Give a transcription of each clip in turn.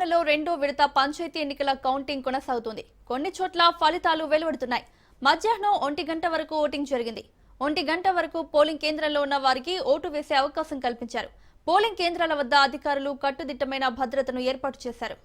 తెలంగాణలో రెండో విడత పంచాయతీ ఎన్నికల కౌంటింగ్ కొనసాగుతుంది. కొన్ని చోట్ల ఫలితాలు వెలువడుతున్నాయి. మధ్యాహ్నం 1 గంట వరకు ఓటింగ్ జరిగింది. 1 గంట వరకు పోలింగ్ కేంద్రాల్లో ఉన్న వారికి ఓటు వేసే అవకాశం కల్పించారు. పోలింగ్ కేంద్రాల వద్ద అధికారులు కట్టుదిట్టమైన భద్రతను ఏర్పాటు చేశారు.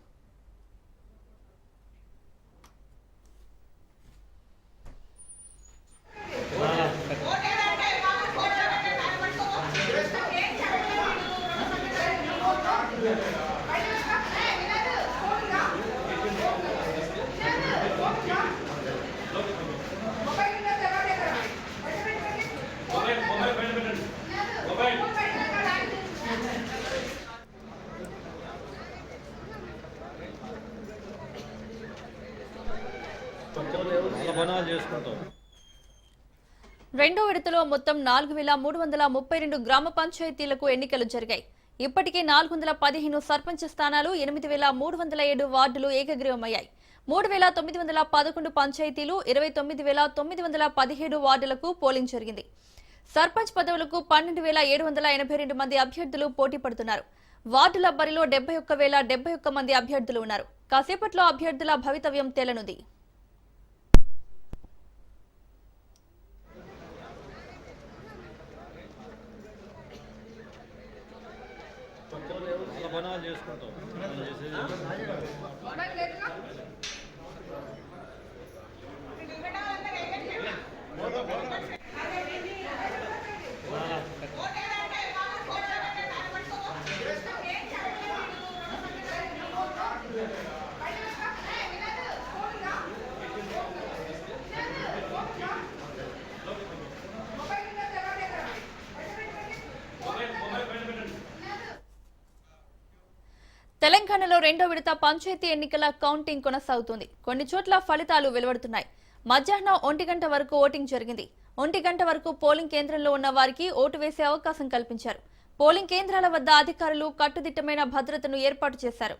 రెండో విడతలో మొత్తం 4332 గ్రామ పంచాయతీలకు ఎన్నికలు జరిగాయి. ఇప్పటికే 415 సర్పంచ్ స్థానాలు, 8307 వార్డులు ఏకగ్రీవమయ్యాయి. 3911 పంచాయతీలు, 29917 వార్డులకు పోలింగ్ జరిగింది. సర్పంచ్ పదవులకు 12782 మంది అభ్యర్థులు పోటీ పడుతున్నారు. వార్డుల బరిలో 71071 మంది అభ్యర్థులు ఉన్నారు. కాసేపట్లో అభ్యర్థుల భవితవ్యం తేలనుంది. తెలంగాణలో రెండో విడత పంచాయతీ ఎన్నికల కౌంటింగ్ కొనసాగుతుంది. కొన్ని చోట్ల ఫలితాలు వెలువడుతున్నాయి. మధ్యాహ్నం 1 గంట వరకు ఓటింగ్ జరిగింది. 1 గంట వరకు పోలింగ్ కేంద్రంలో ఉన్న వారికి ఓటు వేసే అవకాశం కల్పించారు. పోలింగ్ కేంద్రాల వద్ద అధికారులు కట్టుదిట్టమైన భద్రతను ఏర్పాటు చేశారు.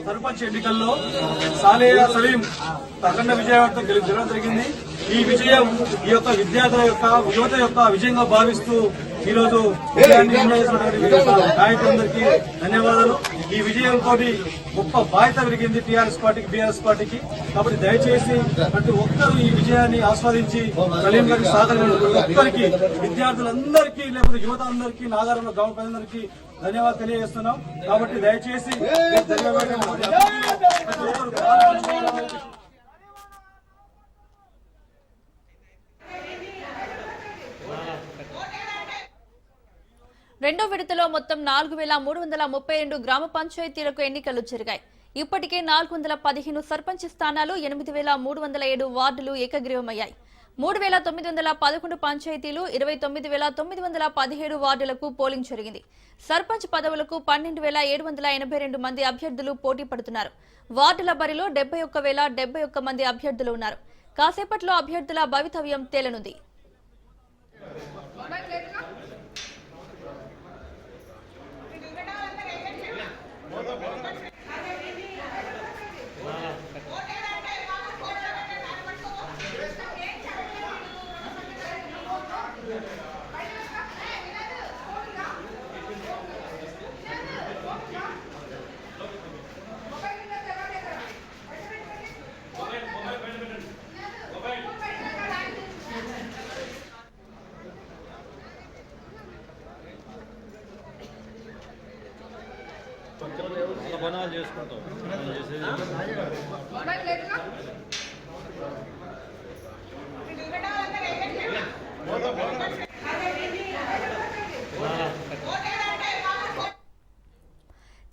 సర్పంచ్ ఎన్నికల్లో సాలేహా సలీం ప్రచండ విజయవంతం గెలవడం జరిగింది. ఈ విజయం ఈ యొక్క విద్యార్థుల యొక్క యువత యొక్క విజయంగా భావిస్తూ ఈ రోజు నాయకులందరికీ ధన్యవాదాలు. ఈ విజయంతో గొప్ప బాధ్యత పెరిగింది టీఆర్ఎస్ పార్టీకి, బీఆర్ఎస్ పార్టీకి. కాబట్టి దయచేసి ప్రతి ఒక్కరూ ఈ విజయాన్ని ఆస్వాదించి సలీం గారికి ఒక్కరికి విద్యార్థులందరికీ లేకపోతే యువత అందరికీ, నాగారంలో గ్రామ ప్రజలందరికీ ధన్యవాదాలు తెలియజేస్తున్నాం. కాబట్టి దయచేసి రెండో విడతలో మొత్తం 4332 గ్రామ పంచాయతీలకు ఎన్నికలు జరిగాయి. ఇప్పటికే 415 సర్పంచ్ స్థానాలు, 8307 వార్డులు ఏకగ్రీవమయ్యాయి. 3911 పంచాయతీలు, 29917 వార్డులకు పోలింగ్ జరిగింది. సర్పంచ్ పదవులకు 12782 మంది అభ్యర్థులు పోటీ పడుతున్నారు. వార్డుల బరిలో 71071 మంది అభ్యర్థులు ఉన్నారు. కాసేపట్లో అభ్యర్థుల భవితవ్యం తేలనుంది.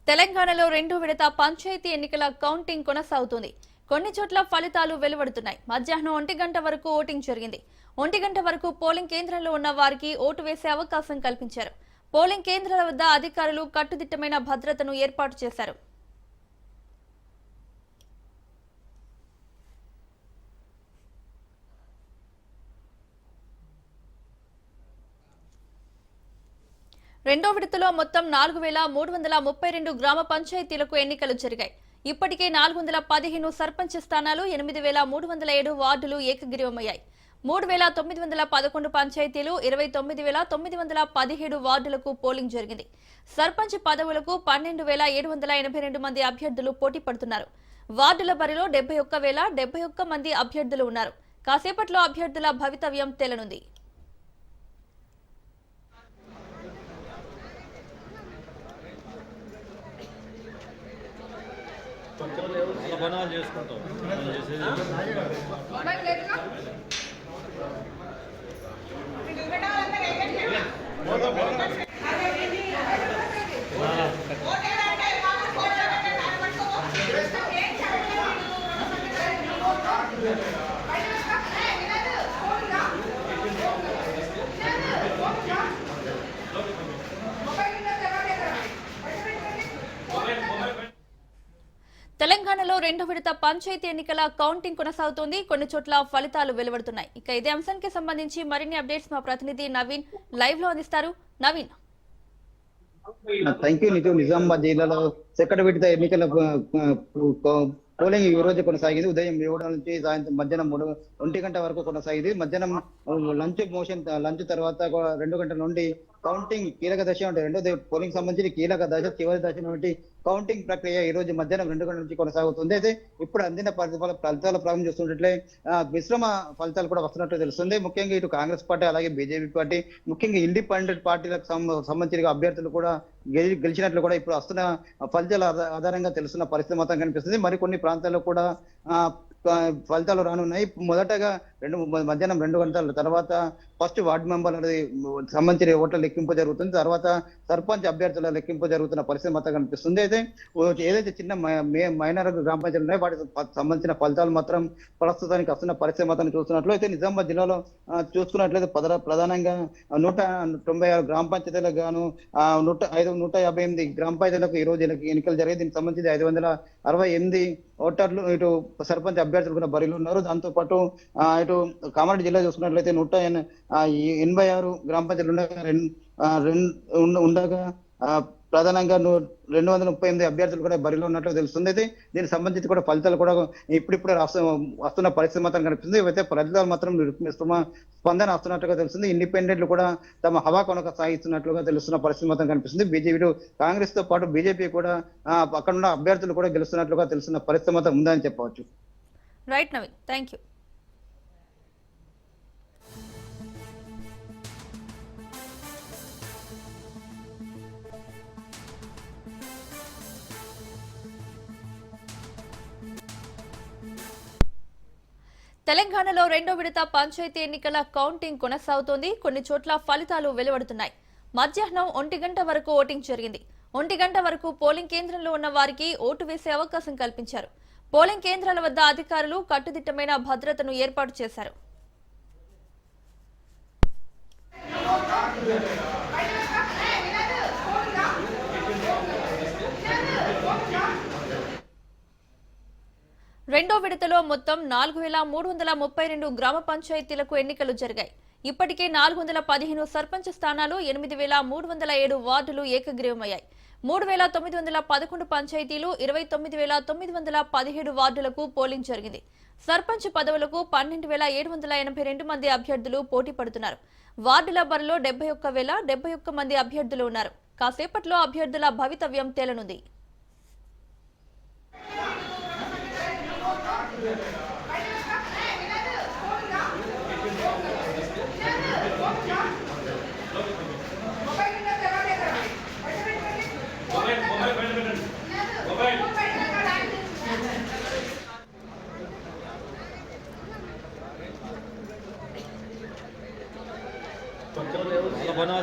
తెలంగాణలో రెండో విడత పంచాయతీ ఎన్నికల కౌంటింగ్ కొనసాగుతుంది. కొన్ని చోట్ల ఫలితాలు వెలువడుతున్నాయి. మధ్యాహ్నం 1 గంట వరకు ఓటింగ్ జరిగింది. 1 గంట వరకు పోలింగ్ కేంద్రంలో ఉన్న వారికి ఓటు వేసే అవకాశం కల్పించారు. పోలింగ్ కేంద్రాల వద్ద అధికారులు కట్టుదిట్టమైన భద్రతను ఏర్పాటు చేశారు. రెండో విడతలో మొత్తం 4332 గ్రామ పంచాయతీలకు ఎన్నికలు జరిగాయి. ఇప్పటికే 415 సర్పంచ్ స్థానాలు, 8307 వార్డులు ఏకగ్రీవమయ్యాయి. 3,911 పంచాయతీలు 29,917 వార్డులకు పోలింగ్ జరిగింది. సర్పంచ్ పదవులకు 12,782 మంది అభ్యర్థులు పోటీ పడుతున్నారు. వార్డుల బరిలో 71,071 మంది అభ్యర్థులు ఉన్నారు. కాసేపట్లో అభ్యర్థుల భవితవ్యం తేలనుంది. తెలంగాణలో రెండో విడత పంచాయతీ ఎన్నికల కౌంటింగ్ కొనసాగుతోంది. కొన్ని చోట్ల ఫలితాలు వెలువడుతున్నాయి. ఇక ఇదే అంశానికి సంబంధించి మరిన్ని అప్డేట్స్ మా ప్రతినిధి నవీన్ లైవ్ లో అందిస్తారు. నవీన్. Thank you. నిజామాబాద్ జిల్లాలో సెకండ్ విడత ఎన్నికల పోలింగ్ ఈ రోజు కొనసాగింది. ఉదయం 7 నుంచి సాయంత్రం మధ్యాహ్నం 1 గంట వరకు కొనసాగింది. మధ్యాహ్నం లంచ్ తర్వాత 2 గంటల నుండి కౌంటింగ్ కీలక దశ అంటే రెండో పోలింగ్ సంబంధించి కీలక దశ చివరి దశ నుండి కౌంటింగ్ ప్రక్రియ ఈ రోజు మధ్యాహ్నం 2 గంటల నుంచి కొనసాగుతుంది. అయితే ఇప్పుడు అందిన ఫలితాల ప్రారంభం చూస్తుంటే మిశ్రమ ఫలితాలు కూడా వస్తున్నట్టు తెలుస్తుంది. ముఖ్యంగా ఇటు కాంగ్రెస్ పార్టీ అలాగే బీజేపీ పార్టీ ముఖ్యంగా ఇండిపెండెంట్ పార్టీలకు సంబంధించిన అభ్యర్థులు కూడా గెలిచినట్లు కూడా ఇప్పుడు వస్తున్న ఫలితాల ఆధారంగా తెలుస్తున్న పరిస్థితి మొత్తం కనిపిస్తుంది. మరికొన్ని ప్రాంతాల్లో కూడా ఫలితాలు రానున్నాయి. మొదటగా మధ్యాహ్నం 2 గంటల తర్వాత ఫస్ట్ వార్డు మెంబర్ అనేది సంబంధించిన ఓట్ల లెక్కింపు జరుగుతుంది. తర్వాత సర్పంచ్ అభ్యర్థుల లెక్కింపు జరుగుతున్న పరిస్థితి మొత్తం కనిపిస్తుంది. అయితే ఏదైతే చిన్న మైనర్ గ్రామ పంచాయతీలు ఉన్నాయో వాటికి సంబంధించిన ఫలితాలు మాత్రం ప్రస్తుతానికి వస్తున్న పరిస్థితి మొత్తం చూస్తున్నట్లు అయితే నిజామాబాద్ జిల్లాలో చూసుకున్నట్లయితే ప్రధానంగా 196 గ్రామ పంచాయతీలకు గాను 158 గ్రామ పంచాయతీలకు ఈ రోజు ఎన్నికలు జరిగాయి. దీనికి సంబంధించి 568 ఓటర్లు ఇటు సర్పంచ్ అభ్యర్థులు కూడా బరిలో ఉన్నారు. దాంతో పాటు ఇటు కామారెడ్డి జిల్లా చూసుకున్నట్లయితే 186 గ్రామ పంచాయతీలు ఉండగా ప్రధానంగా 238 అభ్యర్థులు కూడా బరిలో ఉన్నట్లు తెలుస్తుంది. అయితే దీనికి సంబంధించి కూడా ఫలితాలు కూడా ఇప్పుడిప్పుడే వస్తున్న పరిస్థితి మాత్రం కనిపిస్తుంది. అయితే ఫలితాలు మాత్రం స్పందన వస్తున్నట్లుగా తెలుస్తుంది. ఇండిపెండెంట్లు కూడా తమ హవా కొనక సాగిస్తున్నట్లుగా తెలుస్తున్న పరిస్థితి మాత్రం కనిపిస్తుంది. బీజేపీ కాంగ్రెస్ తో పాటు బీజేపీ కూడా అక్కడ ఉన్న అభ్యర్థులు కూడా గెలుస్తున్నట్లుగా తెలుస్తున్న పరిస్థితి మాత్రం ఉందని చెప్పవచ్చు. Right Naveen, thank you. తెలంగాణలో రెండో విడత పంచాయతీ ఎన్నికల కౌంటింగ్ కొనసాగుతోంది. కొన్ని చోట్ల ఫలితాలు వెలువడుతున్నాయి. మధ్యాహ్నం 1 గంట వరకు ఓటింగ్ జరిగింది. 1 గంట వరకు పోలింగ్ కేంద్రంలో ఉన్న వారికి ఓటు వేసే అవకాశం కల్పించారు. పోలింగ్ కేంద్రాల వద్ద అధికారులు కట్టుదిట్టమైన భద్రతను ఏర్పాటు చేశారు. రెండో విడతలో మొత్తం 4,332 గ్రామ పంచాయతీలకు ఎన్నికలు జరిగాయి. ఇప్పటికే 415 సర్పంచ్ స్థానాలు, 8,307 వార్డులు ఏకగ్రీవమయ్యాయి. 3,911 పంచాయతీలు, 29,917 వార్డులకు పోలింగ్ జరిగింది. సర్పంచ్ పదవులకు 12,782 మంది అభ్యర్థులు పోటీ పడుతున్నారు. వార్డుల బరిలో 71,071 మంది అభ్యర్థులు ఉన్నారు. కాసేపట్లో అభ్యర్థుల భవితవ్యం తేలనుంది.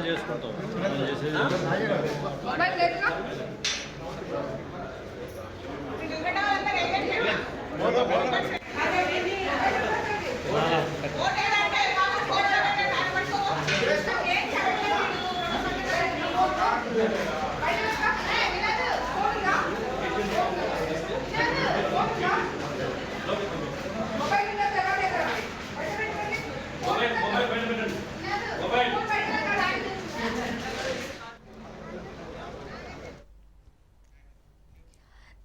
చేసుకుంటాం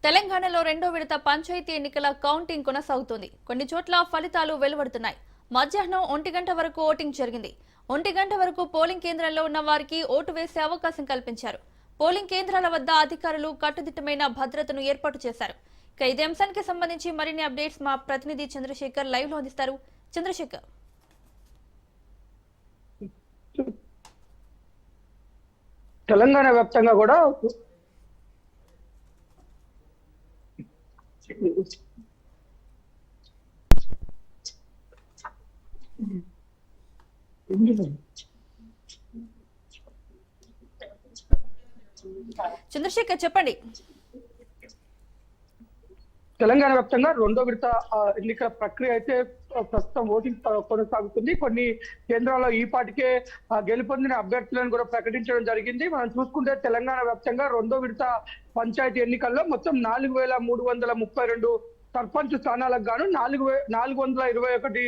తెలంగాణలో రెండో విడత పంచాయతీ ఎన్నికల కౌంటింగ్ కొనసాగుతోంది. కొన్ని చోట్ల ఫలితాలు వెలువడుతున్నాయి. మధ్యాహ్నం 1 గంట వరకు ఓటింగ్ జరిగింది. 1 గంట వరకు పోలింగ్ కేంద్రంలో ఉన్న వారికి ఓటు వేసే అవకాశం కల్పించారు. పోలింగ్ కేంద్రాల వద్ద అధికారులు కట్టుదిట్టమైన భద్రతను ఏర్పాటు చేశారు. ఇక ఇదే అంశానికి సంబంధించి మరిన్ని అప్డేట్స్ మా ప్రతినిధి చంద్రశేఖర్ లైవ్ లో అందిస్తారు. చంద్రశేఖర్, తెలంగాణ వ్యాప్తంగా కూడా చంద్రశేఖర్ చెప్పండి. తెలంగాణ వ్యాప్తంగా రెండో విడత ఎన్నికల ప్రక్రియ అయితే ప్రస్తుతం ఓటింగ్ కొనసాగుతుంది. కొన్ని కేంద్రాల్లో ఈ పాటికే గెలుపొందిన అభ్యర్థులను కూడా ప్రకటించడం జరిగింది. మనం చూసుకుంటే తెలంగాణ వ్యాప్తంగా రెండో విడత పంచాయతీ ఎన్నికల్లో మొత్తం 4332 సర్పంచ్ స్థానాలకు గాను 421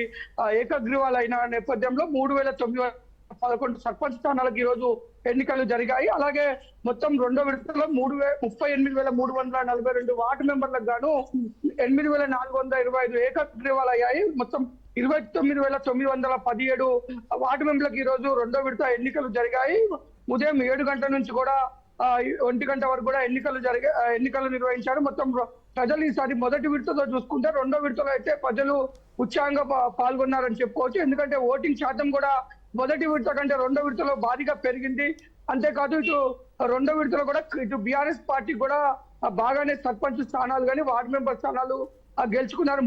ఏకగ్రీవాలు అయిన నేపథ్యంలో 3911 సర్పంచ్ స్థానాలకు ఈ రోజు ఎన్నికలు జరిగాయి. అలాగే మొత్తం రెండో విడతలో 38,342 వార్డు మెంబర్లకు గాను 8,425 ఏకగ్రీవాలు అయ్యాయి. మొత్తం 29,917 వార్డు మెంబర్లకు ఈ రోజు రెండో విడత ఎన్నికలు జరిగాయి. ఉదయం 7 గంటల నుంచి కూడా 1 గంట వరకు కూడా ఎన్నికలు నిర్వహించారు. మొత్తం ప్రజలు ఈసారి మొదటి విడతలో చూసుకుంటే రెండో విడతలో అయితే ప్రజలు ఉత్సాహంగా పాల్గొన్నారని చెప్పుకోవచ్చు. ఎందుకంటే ఓటింగ్ శాతం కూడా మొదటి విడత కంటే రెండో విడతలో భారీగా పెరిగింది. అంతేకాదు ఇటు రెండో విడతలో కూడా ఇటు బీఆర్ఎస్ పార్టీ కూడా బాగానే సర్పంచ్ స్థానాలు కానీ వార్డు మెంబర్ స్థానాలు గెలుచుకున్నారు.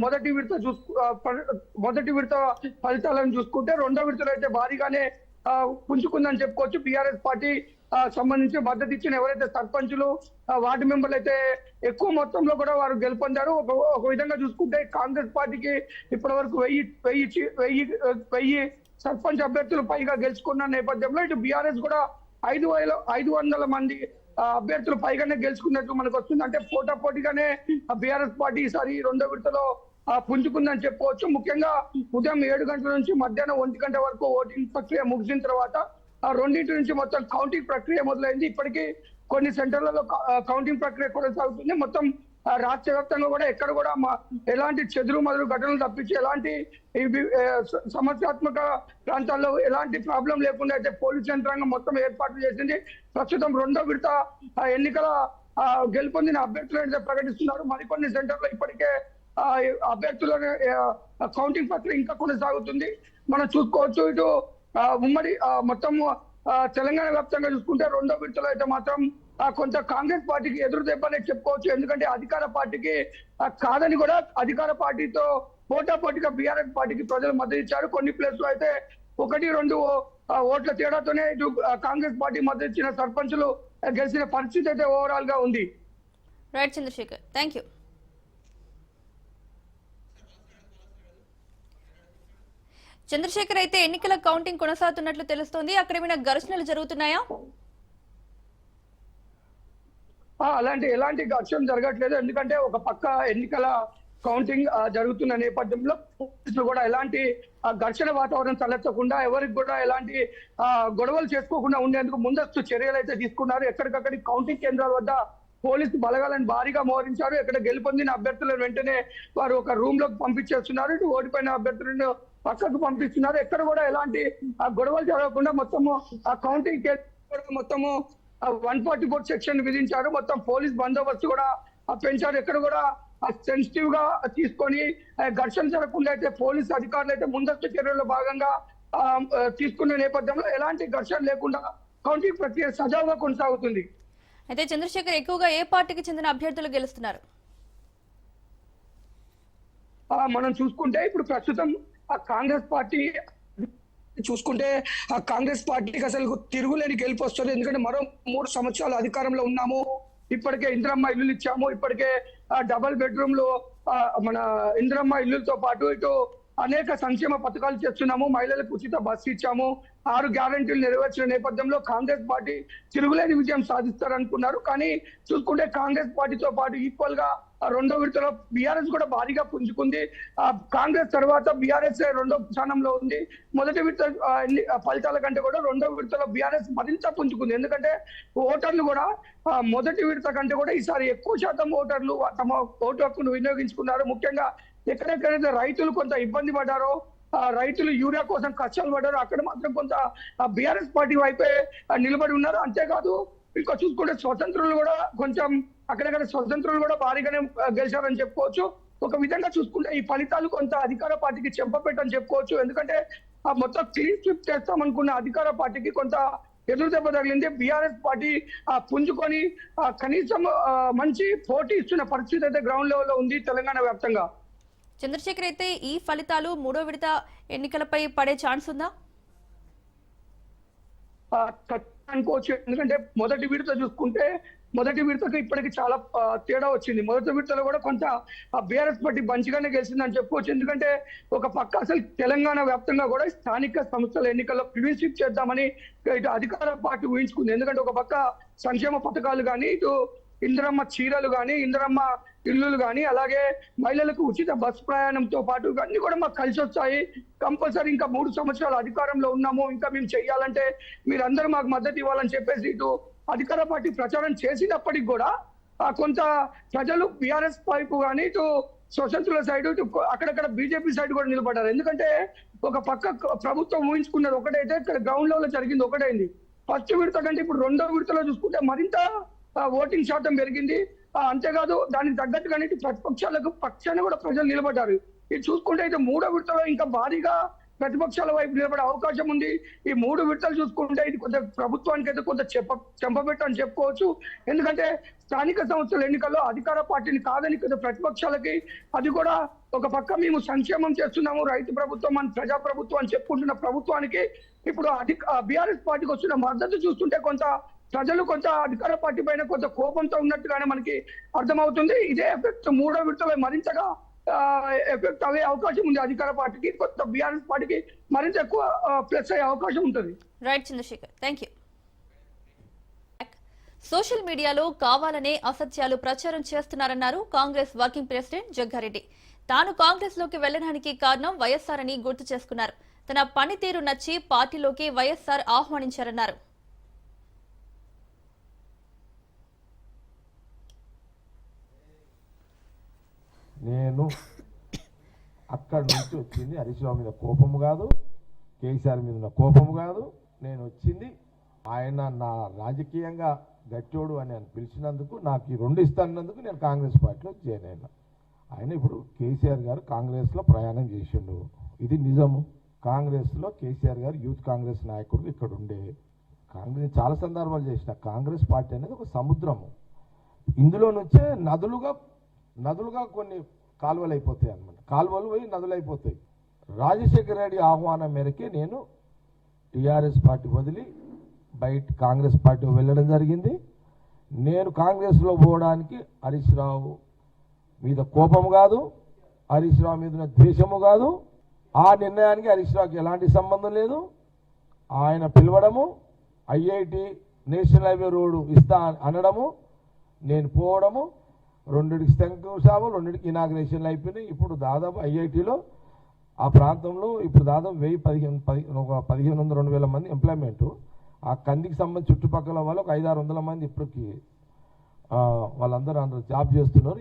మొదటి విడత ఫలితాలను చూసుకుంటే రెండో విడతలో అయితే భారీగానే పుంజుకుందని చెప్పుకోవచ్చు. బీఆర్ఎస్ పార్టీ సంబంధించి మద్దతు ఇచ్చిన ఎవరైతే సర్పంచులు వార్డు మెంబర్లు అయితే ఎక్కువ మొత్తంలో కూడా వారు గెలుపొందారు. ఒక విధంగా చూసుకుంటే కాంగ్రెస్ పార్టీకి ఇప్పటి వరకు 1000 సర్పంచ్ అభ్యర్థులు పైగా గెలుచుకున్న నేపథ్యంలో ఇటు బీఆర్ఎస్ కూడా 500 మంది అభ్యర్థులు పైగానే గెలుచుకున్నట్టు మనకు వస్తుంది. అంటే పోటాపోటీగానే బీఆర్ఎస్ పార్టీ ఈసారి రెండో విడతలో పుంజుకుందని చెప్పుకోవచ్చు. ముఖ్యంగా ఉదయం 7 గంటల నుంచి మధ్యాహ్నం 1 గంట వరకు ఓటింగ్ ప్రక్రియ ముగిసిన తర్వాత 2 నుంచి మొత్తం కౌంటింగ్ ప్రక్రియ మొదలైంది. ఇప్పటికీ కొన్ని సెంటర్లలో కౌంటింగ్ ప్రక్రియ కొనసాగుతుంది. మొత్తం రాష్ట్ర వ్యాప్తంగా కూడా ఎక్కడ కూడా ఎలాంటి చెదురు మదురు ఘటనలు తప్పించి ఎలాంటి సమస్యాత్మక ప్రాంతాల్లో ఎలాంటి ప్రాబ్లం లేకుండా అయితే పోలీస్ యంత్రాంగం మొత్తం ఏర్పాట్లు చేసింది. ప్రస్తుతం రెండో విడత ఎన్నికల గెలుపొందిన అభ్యర్థులు అయితే ప్రకటిస్తున్నారు. మరికొన్ని సెంటర్లో ఇప్పటికే అభ్యర్థుల కౌంటింగ్ ప్రక్రియ ఇంకా కొనసాగుతుంది. మనం చూసుకోవచ్చు. ఇటు ఉమ్మడి మొత్తం తెలంగాణ వ్యాప్తంగా చూసుకుంటే రెండో విడతలో అయితే మాత్రం కొంత కాంగ్రెస్ పార్టీకి ఎదురు దెబ్బనే చెప్పుకోవచ్చు. ఎందుకంటే అధికార పార్టీకి కాదని కూడా అధికార పార్టీతో పోటాపోటీగా బీఆర్ఎస్ పార్టీకి ప్రజలు మద్దతు ఇచ్చారు. కొన్ని ప్లేస్లో అయితే 1-2 ఓట్ల తేడాతోనే ఇటు కాంగ్రెస్ పార్టీ మద్దతు ఇచ్చిన సర్పంచులు గెలిచిన పరిస్థితి అయితే ఓవరాల్ గా ఉంది. Right Chandrashekar, thank you. Chandrashekar, అయితే ఎన్నికల కౌంటింగ్ కొనసాగుతున్నట్లు తెలుస్తోంది. అక్కడ ఏమైనా ఘర్షణలు జరుగుతున్నాయా? ఎలాంటి ఘర్షణ జరగట్లేదు. ఎందుకంటే ఒక పక్క ఎన్నికల కౌంటింగ్ జరుగుతున్న నేపథ్యంలో పోలీసులు కూడా ఎలాంటి ఘర్షణ వాతావరణం తలెత్తకుండా ఎవరికి కూడా ఎలాంటి గొడవలు చేసుకోకుండా ఉండేందుకు ముందస్తు చర్యలు అయితే తీసుకున్నారు. ఎక్కడికక్కడి కౌంటింగ్ కేంద్రాల వద్ద పోలీసు బలగాలను భారీగా మోహరించారు. ఇక్కడ గెలుపొందిన అభ్యర్థులను వెంటనే వారు ఒక రూమ్ లోకి పంపించేస్తున్నారు. ఇటు ఓడిపోయిన అభ్యర్థులను పక్కకు పంపిస్తున్నారు. ఎక్కడ కూడా ఎలాంటి గొడవలు జరగకుండా మొత్తము ఆ కౌంటింగ్ కేంద్రం మొత్తము 144 సెక్షన్ విధించారు. మొత్తం పోలీస్ బందోబస్తు కూడా పెంచారు. ఎక్కడ కూడా సెన్సిటివ్ గా తీసుకొని ఘర్షణ జరగకుండా అయితే పోలీసు అధికారులు అయితే ముందస్తు చర్యల్లో భాగంగా తీసుకున్న నేపథ్యంలో ఎలాంటి ఘర్షణ లేకుండా కౌంటింగ్ ప్రక్రియ సజావుగా కొనసాగుతుంది. అయితే చంద్రశేఖర్, ఎక్కువగా ఏ పార్టీకి చెందిన అభ్యర్థులు గెలుస్తున్నారు? మనం చూసుకుంటే ఇప్పుడు ప్రస్తుతం కాంగ్రెస్ పార్టీ చూసుకుంటే ఆ కాంగ్రెస్ పార్టీకి అసలు తిరుగులేని గెలుపు వస్తుంది. ఎందుకంటే మరో 3 సంవత్సరాలు అధికారంలో ఉన్నాము. ఇప్పటికే ఇందిరమ్మ ఇల్లులు ఇచ్చాము. ఇప్పటికే డబుల్ బెడ్రూమ్లు మన ఇందిరమ్మ ఇల్లులతో పాటు ఇటు అనేక సంక్షేమ పథకాలు చేస్తున్నాము. మహిళలకు ఉచిత బస్సు ఇచ్చాము. 6 గ్యారెంటీలు నెరవేర్చిన నేపథ్యంలో కాంగ్రెస్ పార్టీ తిరుగులేని విజయం సాధిస్తారనుకున్నారు. కానీ చూసుకుంటే కాంగ్రెస్ పార్టీతో పాటు ఈక్వల్ గా రెండో విడతలో బీఆర్ఎస్ కూడా భారీగా పుంజుకుంది. కాంగ్రెస్ తర్వాత బీఆర్ఎస్ రెండో స్థానంలో ఉంది. మొదటి విడత ఫలితాల కంటే కూడా రెండో విడతలో బీఆర్ఎస్ మరింత పుంజుకుంది. ఎందుకంటే ఓటర్లు కూడా మొదటి విడత కంటే కూడా ఈసారి ఎక్కువ శాతం ఓటర్లు తమ ఓటు హక్కును వినియోగించుకున్నారు. ముఖ్యంగా ఎక్కడెక్కడైతే రైతులు కొంత ఇబ్బంది పడ్డారో రైతులు యూరియా కోసం కష్టాలు పడ్డారు. అక్కడ మాత్రం కొంత బీఆర్ఎస్ పార్టీ వైపే నిలబడి ఉన్నారు. అంతేకాదు ఇంకా చూసుకుంటే స్వతంత్రులు కూడా కొంచెం అక్కడక్కడ స్వతంత్రులు కూడా భారీగానే గెలిచారని చెప్పుకోవచ్చు. ఒక విధంగా చూసుకుంటే ఈ ఫలితాలు కొంత అధికార పార్టీకి చెంపపెట్టని చెప్పుకోవచ్చు. ఎందుకంటే మొత్తం క్లీన్ స్వీప్ చేస్తామనుకున్న అధికార పార్టీకి కొంత ఎదురు దెబ్బ తగిలింది. బీఆర్ఎస్ పార్టీ పుంజుకొని కనీసం మంచి పోటీ ఇస్తున్న పరిస్థితి అయితే గ్రౌండ్ లెవెల్లో ఉంది తెలంగాణ వ్యాప్తంగా. చంద్రశేఖర్, అయితే ఈ ఫలితాలు మూడో విడత ఎన్నికలపై పడే ఛాన్స్ ఉందా? అనుకోవచ్చు. ఎందుకంటే మొదటి విడత చూసుకుంటే మొదటి విడతకు ఇప్పటికి చాలా తేడా వచ్చింది. మొదటి విడతలో కూడా కొంత బీఆర్ఎస్ పార్టీ మంచిగానే గెలిచిందని చెప్పుకోవచ్చు. ఎందుకంటే ఒక పక్క అసలు తెలంగాణ వ్యాప్తంగా కూడా స్థానిక సంస్థల ఎన్నికల్లో క్లీన్ స్వీప్ చేద్దామని ఇటు అధికార పార్టీ ఊహించుకుంది. ఎందుకంటే ఒక పక్క సంక్షేమ పథకాలు కానీ, ఇటు ఇందిరమ్మ చీరలు కానీ, ఇందిరమ్మ ఇల్లులు కానీ, అలాగే మహిళలకు ఉచిత బస్సు ప్రయాణంతో పాటు అన్ని కూడా మాకు కలిసి వచ్చాయి. కంపల్సరీ ఇంకా 3 సంవత్సరాలు అధికారంలో ఉన్నాము, ఇంకా మేము చెయ్యాలంటే మీరందరూ మాకు మద్దతు ఇవ్వాలని చెప్పేసి ఇటు అధికార పార్టీ ప్రచారం చేసినప్పటికి కూడా కొంత ప్రజలు బీఆర్ఎస్ వైపు కానీ, ఇటు స్వతంత్రుల సైడ్, ఇటు అక్కడక్కడ బీజేపీ సైడ్ కూడా నిలబడ్డారు. ఎందుకంటే ఒక పక్క ప్రభుత్వం ఊహించుకున్నది ఒకటైతే ఇక్కడ గ్రౌండ్ లెవెల్ జరిగింది ఒకటైంది. ఫస్ట్ విడత కంటే ఇప్పుడు రెండో విడతలో చూసుకుంటే మరింత ఓటింగ్ శాతం పెరిగింది. అంతేకాదు దానికి తగ్గట్టుగానే ప్రతిపక్షాలకు పక్షాన్ని కూడా ప్రజలు నిలబడ్డారు. ఇది చూసుకుంటే అయితే మూడో విడతలో ఇంకా భారీగా ప్రతిపక్షాల వైపు నిలబడే అవకాశం ఉంది. ఈ 3 విడతలు చూసుకుంటే ఇది కొంత ప్రభుత్వానికి అయితే కొంత చెంపబెట్టని చెప్పుకోవచ్చు. ఎందుకంటే స్థానిక సంస్థల ఎన్నికల్లో అధికార పార్టీని కాదని కొంత ప్రతిపక్షాలకి, అది కూడా ఒక పక్క మేము సంక్షేమం చేస్తున్నాము, రైతు ప్రభుత్వం అని ప్రజా ప్రభుత్వం అని చెప్పుకుంటున్న ప్రభుత్వానికి ఇప్పుడు బీఆర్ఎస్ పార్టీకి వచ్చిన మద్దతు చూస్తుంటే కొంత ప్రజలు కొంత అధికార పార్టీ పైన కొంత కోపంతో ఉన్నట్టుగానే మనకి అర్థమవుతుంది. ఇదే ఎఫెక్ట్ మూడో విడతలో మరింతగా ఎఫెక్ట్ అయ్యే అవకాశం ఉంది. అధికార పార్టీకి కొత్త బీఆర్ఎస్ పార్టీకి మరింత ఎక్కువ ప్లస్ అయ్యే అవకాశం ఉంటుంది. Right Chandrashekar, thank you. Social మీడియాలో కావాలనే అసత్యాలు ప్రచారం చేస్తున్నారన్నారు కాంగ్రెస్ వర్కింగ్ ప్రెసిడెంట్ జగ్గారెడ్డి. తాను కాంగ్రెస్ లోకి వెళ్లడానికి కారణం వైఎస్ఆర్ అని గుర్తు చేసుకున్నారు. తన పనితీరు నచ్చి పార్టీలోకి వైఎస్ఆర్ ఆహ్వానించారన్నారు. నేను అక్కడి నుంచి వచ్చింది హరీష్ రావు మీద కోపము కాదు, కేసీఆర్ మీద ఉన్న కోపము కాదు. నేను వచ్చింది ఆయన నా రాజకీయంగా గట్టోడు అని ఆయన పిలిచినందుకు, నాకు ఈ 2 ఇస్తానందుకు నేను కాంగ్రెస్ పార్టీలో జాయిన్ అయినా. ఆయన ఇప్పుడు కేసీఆర్ గారు కాంగ్రెస్లో ప్రయాణం చేసిండు, ఇది నిజము. కాంగ్రెస్లో కేసీఆర్ గారు యూత్ కాంగ్రెస్ నాయకుడు ఇక్కడ ఉండే. కాంగ్రెస్ చాలా సందర్భాలు చేసిన. కాంగ్రెస్ పార్టీ అనేది ఒక సముద్రము. ఇందులో నుంచే నదులుగా కొన్ని కాలువలు అయిపోతాయి అన్నమాట. కాలువలు పోయి నదులు అయిపోతాయి. రాజశేఖర రెడ్డి ఆహ్వానం మేరకే నేను టీఆర్ఎస్ పార్టీ వదిలి బయట కాంగ్రెస్ పార్టీ వెళ్ళడం జరిగింది. నేను కాంగ్రెస్లో పోవడానికి హరీష్ రావు మీద కోపము కాదు, హరీష్ రావు మీద ఉన్న ద్వేషము కాదు. ఆ నిర్ణయానికి హరీష్ రావుకి ఎలాంటి సంబంధం లేదు. ఆయన పిలవడము, ఐఐటి నేషనల్ హైవే రోడ్డు ఇస్తా అనడము, నేను పోవడము, 2కి శంకుస్థాపన, 2కి ఇనాగ్రేషన్లు అయిపోయినాయి. ఇప్పుడు దాదాపు ఐఐటిలో ఆ ప్రాంతంలో ఇప్పుడు దాదాపు 1500-2000 మంది ఎంప్లాయ్మెంట్. ఆ కందికి సంబంధించి చుట్టుపక్కల వాళ్ళు ఒక 500-600 మంది ఇప్పటికి వాళ్ళందరూ జాబ్ చేస్తున్నారు.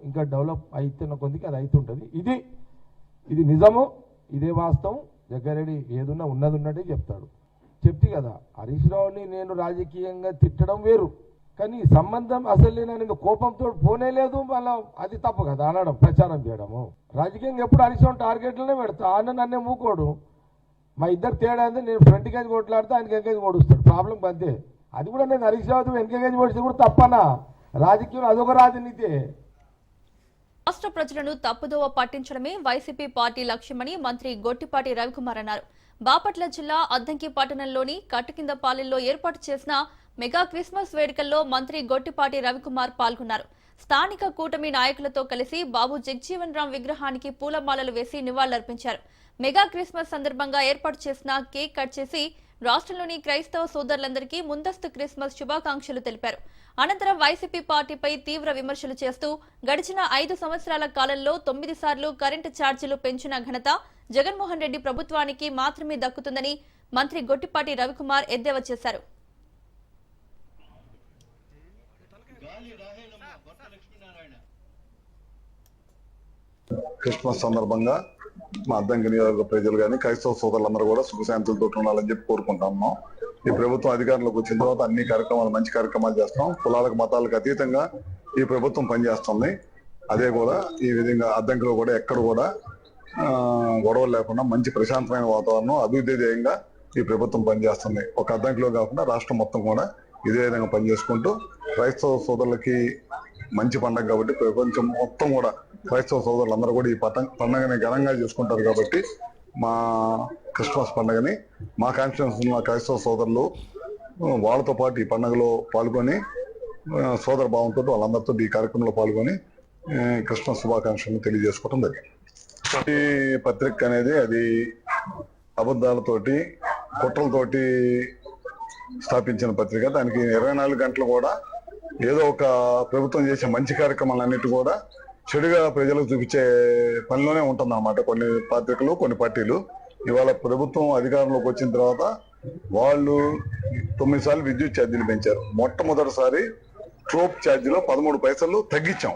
ఇంకా డెవలప్ అవుతున్న కొద్దికి అది అవుతుంటుంది. ఇది నిజము, ఇదే వాస్తవం. జగ్గారెడ్డి ఏదున్నా ఉన్నది ఉన్నట్టే చెప్తాడు. చెప్తే కదా హరీష్ రావుని నేను రాజకీయంగా తిట్టడం వేరు, కానీ సంబంధం అసలు నేను కోపంతో పోనే లేదు. మళ్ళీ అది తప్పు కదా అనడం, ప్రచారం చేయడము. రాజకీయంగా ఎప్పుడు హరీష్ రావు టార్గెట్లోనే పెడతా. ఆయన నన్నే మూకోడు. మా ఇద్దరు తేడా అంటే నేను ఫ్రంట్ కేజ్ కొట్లాడితే ఆయనకి ఎంకేజ్ ఓడుస్తాడు. ప్రాబ్లం అంతే. అది కూడా నేను హరీష్ రావుతో ఎంకేజ్ ఓడిస్తే కూడా తప్పనా? రాజకీయం అదొక రాజనీతి. రాష్ట్ర ప్రజలను తప్పుదోవ పట్టించడమే వైసీపీ పార్టీ లక్ష్యమని మంత్రి గొట్టిపాటి రవికుమార్ అన్నారు. బాపట్ల జిల్లా అద్దంకి పట్టణంలోని కట్టుకిందపాలెంలో ఏర్పాటు చేసిన మెగా క్రిస్మస్ వేడుకల్లో మంత్రి గొట్టిపాటి రవికుమార్ పాల్గొన్నారు. స్థానిక కూటమి నాయకులతో కలిసి బాబు జగ్జీవన్ రామ్ విగ్రహానికి పూలమాలలు వేసి నివాళులర్పించారు. మెగా క్రిస్మస్ సందర్భంగా ఏర్పాటు చేసిన కేక్ కట్ చేసి రాష్ట్రంలోని క్రైస్తవ సోదరులందరికీ ముందస్తు క్రిస్మస్ శుభాకాంక్షలు తెలిపారు. అనంతరం వైసీపీ పార్టీపై తీవ్ర విమర్శలు చేస్తూ గడిచిన 5 సంవత్సరాల కాలంలో 9 సార్లు కరెంటు ఛార్జీలు పెంచిన ఘనత జగన్మోహన్ రెడ్డి ప్రభుత్వానికి మాత్రమే దక్కుతుందని మంత్రి గొట్టిపాటి రవికుమార్ ఎద్దేవా చేశారు. క్రిస్మస్ సందర్భంగా మా అద్దంకి నియోజకవర్గ ప్రజలు కానీ క్రైస్తవ సోదరులందరూ కూడా సుఖశాంతులతో ఉండాలని చెప్పి కోరుకుంటున్నాం. ఈ ప్రభుత్వం అధికారంలోకి వచ్చిన తర్వాత అన్ని కార్యక్రమాలు మంచి కార్యక్రమాలు చేస్తాం. కులాలకు మతాలకు అతీతంగా ఈ ప్రభుత్వం పనిచేస్తుంది. అదే కూడా ఈ విధంగా అద్దంకిలో కూడా ఎక్కడ కూడా గొడవలు లేకుండా మంచి ప్రశాంతమైన వాతావరణం అభివృద్ధి ధ్యేయంగా ఈ ప్రభుత్వం పనిచేస్తుంది. ఒక అద్దంకిలో కాకుండా రాష్ట్రం మొత్తం కూడా ఇదే విధంగా పనిచేసుకుంటూ క్రైస్తవ సోదరులకి మంచి పండుగ కాబట్టి ప్రపంచం మొత్తం కూడా క్రైస్తవ సోదరులందరూ కూడా ఈ పండుగని ఘనంగా చేసుకుంటారు. కాబట్టి మా క్రిస్మస్ పండుగని మా కాన్స్టిట్యూన్సీ ఉన్న క్రైస్తవ సోదరులు వాళ్ళతో పాటు ఈ పండుగలో పాల్గొని సోదర భావంతో వాళ్ళందరితో ఈ కార్యక్రమంలో పాల్గొని క్రిస్మస్ శుభాకాంక్షలను తెలియజేసుకోవడం జరిగింది. ఈ పత్రిక అనేది అది అబద్ధాలతోటి కుట్రలతోటి స్థాపించిన పత్రిక. దానికి 24 గంటలు కూడా ఏదో ఒక ప్రభుత్వం చేసే మంచి కార్యక్రమాలన్నిటి కూడా చెడుగా ప్రజలకు చూపించే పనిలోనే ఉంటుందన్నమాట. కొన్ని పత్రికలు కొన్ని పార్టీలు ఇవాళ ప్రభుత్వం అధికారంలోకి వచ్చిన తర్వాత వాళ్ళు 9 సార్లు విద్యుత్ ఛార్జీలు పెంచారు. మొట్టమొదటిసారి ట్రోప్ ఛార్జీలో 13 పైసలు తగ్గించాం.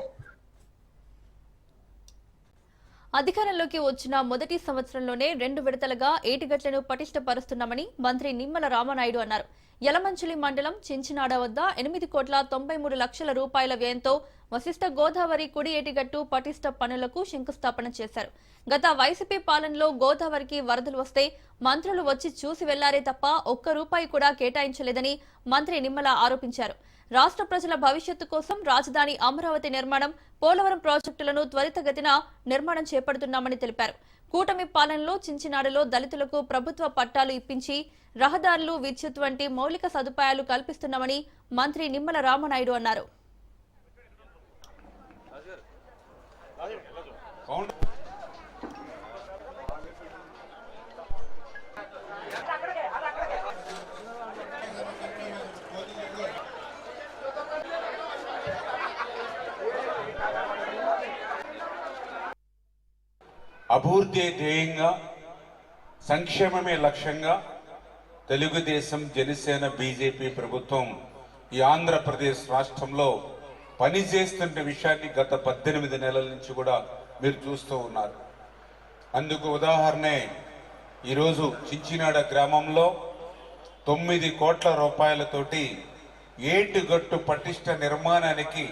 అధికారంలోకి వచ్చిన మొదటి సంవత్సరంలోనే 2 విడతలుగా ఏటిగట్లను పటిష్టపరుస్తున్నామని మంత్రి నిమ్మల రామనాయుడు అన్నారు. యలమంచిలి మండలం చించినాడ వద్ద 8,93,00,000 రూపాయల వ్యయంతో వశిష్ఠ గోదావరి కుడి ఏటిగట్టు పటిష్ట పనులకు శంకుస్థాపన చేశారు. గత వైసీపీ పాలనలో గోదావరికి వరదలు వస్తే మంత్రులు వచ్చి చూసి వెళ్లారే తప్ప ఒక్క రూపాయి కూడా కేటాయించలేదని మంత్రి నిమ్మల ఆరోపించారు. రాష్ట్ర ప్రజల భవిష్యత్తు కోసం రాజధాని అమరావతి నిర్మాణం, పోలవరం ప్రాజెక్టులను త్వరితగతిన నిర్మాణం చేపడుతున్నామని తెలిపారు. కూటమి పాలనలో చించినాడలో దళితులకు ప్రభుత్వ పట్టాలు ఇప్పించి రహదారులు, విద్యుత్ వంటి మౌలిక సదుపాయాలు కల్పిస్తున్నామని మంత్రి నిమ్మల రామనాయుడు అన్నారు. అభివృద్ధి ధ్యేయంగా, సంక్షేమమే లక్ష్యంగా తెలుగుదేశం, జనసేన, బీజేపీ ప్రభుత్వం ఈ ఆంధ్రప్రదేశ్ రాష్ట్రంలో పనిచేస్తున్న విషయాన్ని గత 18 నెలల నుంచి కూడా మీరు చూస్తూ ఉన్నారు. అందుకు ఉదాహరణే ఈరోజు చించినాడ గ్రామంలో 9 కోట్ల రూపాయలతోటి ఏటిగట్టు పటిష్ట నిర్మాణానికి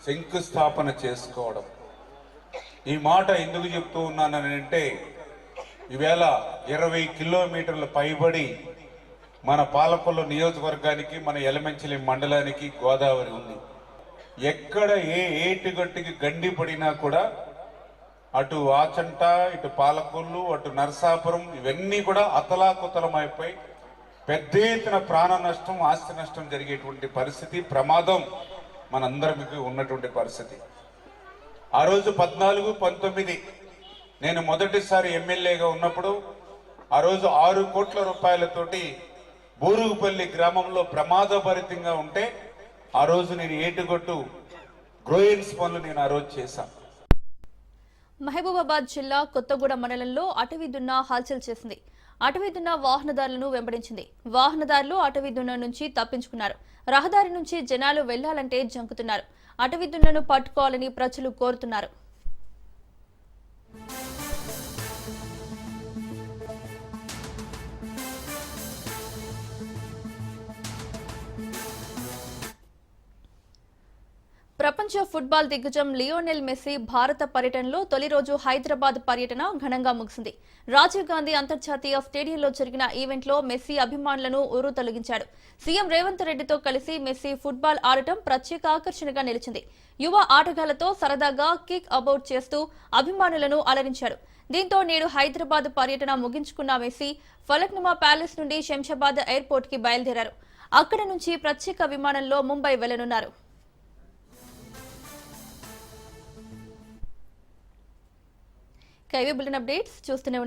శంకుస్థాపన చేసుకోవడం. ఈ మాట ఎందుకు చెప్తూ ఉన్నానంటే ఈవేళ 20 కిలోమీటర్ల పైబడి మన పాలకొల్లు నియోజకవర్గానికి, మన యలమంచిలి మండలానికి గోదావరి ఉంది. ఎక్కడ ఏ ఏటిగట్టుకి గండి పడినా కూడా అటు ఆచంట, ఇటు పాలకొల్లు, అటు నరసాపురం ఇవన్నీ కూడా అతలాకుతలమైపోయి పెద్ద ఎత్తున ప్రాణ నష్టం, ఆస్తి నష్టం జరిగేటువంటి పరిస్థితి, ప్రమాదం మనందరికి ఉన్నటువంటి పరిస్థితి. ఆ రోజు 14, 19 నేను మొదటిసారి ఎమ్మెల్యేగా ఉన్నప్పుడు ఆ రోజు 6 కోట్ల రూపాయలతోటి బూరుగుపల్లి గ్రామంలో ప్రమాదభరితంగా ఉంటే ఆ రోజు నేను ఏటుగొట్టు గ్రోయిన్స్ పనులు నేను ఆ రోజు చేశాను. మహబూబాబాద్ జిల్లా కొత్తగూడ మండలంలో అటవీ దున్న హల్చల్ చేసింది. అటవీ దున్న వాహనదారులను వెంబడించింది. వాహనదారులు అటవీ దున్న నుంచి తప్పించుకున్నారు. రహదారి నుంచి జనాలు వెళ్లాలంటే జంకుతున్నారు. అటవీ దున్నను పట్టుకోవాలని ప్రజలు కోరుతున్నారు. ప్రపంచ ఫుట్బాల్ దిగ్గజం లియోనెల్ మెస్సీ భారత పర్యటనలో తొలి రోజు హైదరాబాద్ పర్యటన ఘనంగా ముగిసింది. రాజీవ్ గాంధీ అంతర్జాతీయ స్టేడియంలో జరిగిన ఈవెంట్లో మెస్సీ అభిమానులను ఉర్రూతలొగించాడు. సీఎం రేవంత్ రెడ్డితో కలిసి మెస్సీ ఫుట్బాల్ ఆడటం ప్రత్యేక ఆకర్షణగా నిలిచింది. యువ ఆటగాళ్లతో సరదాగా కిక్ అబౌట్ చేస్తూ అభిమానులను అలరించాడు. దీంతో నేడు హైదరాబాద్ పర్యటన ముగించుకున్న మెస్సీ ఫలక్నుమా ప్యాలెస్ నుండి శంషాబాద్ ఎయిర్పోర్ట్ కి బయలుదేరారు. అక్కడ నుంచి ప్రత్యేక విమానంలో ముంబై వెళ్లనున్నారు. బులెటిన్ అప్డేట్స్ చూస్తూనే